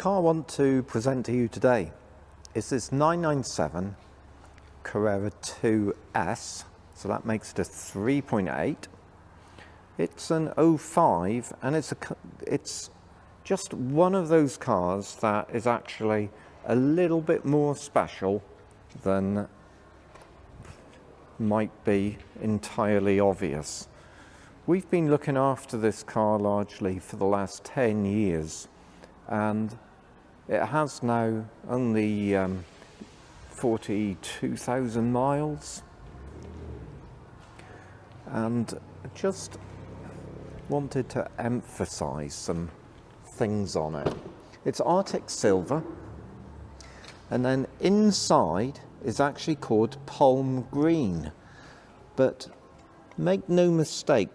car I want to present to you today is this 997 Carrera 2S, so that makes it a 3.8. It's an 05 and it's just one of those cars that is actually a little bit more special than might be entirely obvious. We've been looking after this car largely for the last 10 years, and it has now only 42,000 miles, and just wanted to emphasize some things on it. It's Arctic silver, and then inside is actually called palm green, but make no mistake,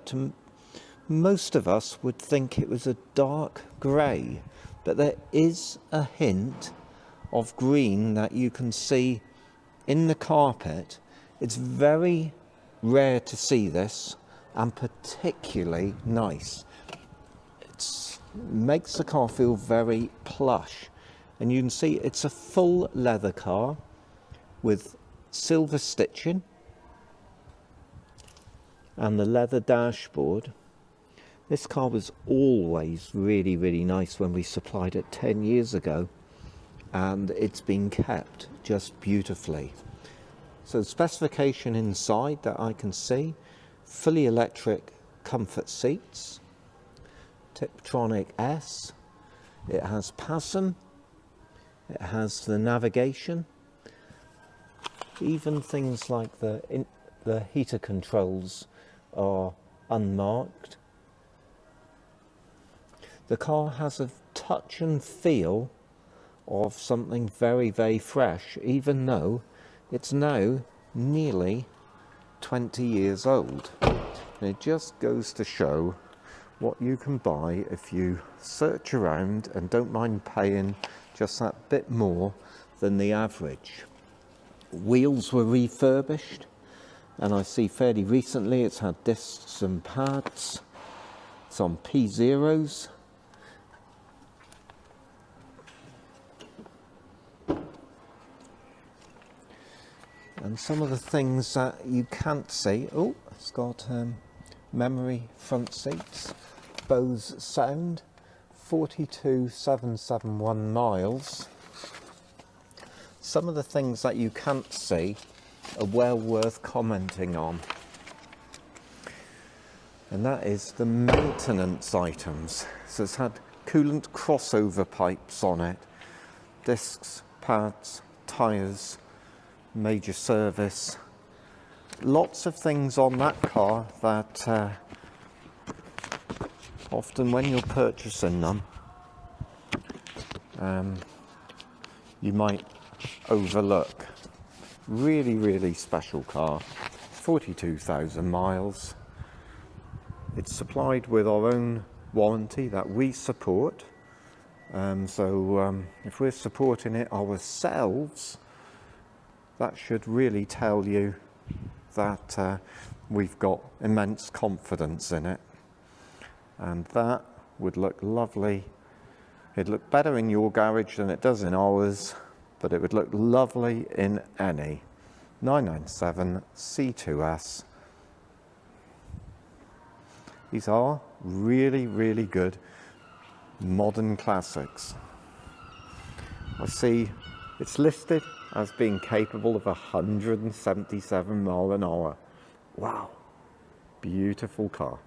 most of us would think it was a dark grey, but there is a hint of green that you can see in the carpet. It's very rare to see this, and particularly nice. It makes the car feel very plush, and you can see it's a full leather car with silver stitching and the leather dashboard. This car was always really nice when we supplied it 10 years ago, and it's been kept just beautifully. So specification inside that I can see: fully electric comfort seats, Tiptronic S, it has PASM, it has the navigation, even things like the heater controls are unmarked. The car has a touch and feel of something very fresh, even though it's now nearly 20 years old. And it just goes to show what you can buy if you search around and don't mind paying just that bit more than the average. Wheels were refurbished, and I see fairly recently it's had discs and pads. It's on P0s. And some of the things that you can't see, oh, it's got memory front seats, Bose sound, 42,771 miles. Some of the things that you can't see are well worth commenting on, and that is the maintenance items. So it's had coolant crossover pipes on it, discs, pads, tyres, major service, lots of things on that car that often when you're purchasing them you might overlook. Really special car, 42,000 miles. It's supplied with our own warranty that we support, so if we're supporting it ourselves, that should really tell you that we've got immense confidence in it, and that would look lovely. It'd look better in your garage than it does in ours, but it would look lovely in any 997 C2S. These are really good modern classics. I see it's listed as being capable of 177 miles an hour. Wow, beautiful car.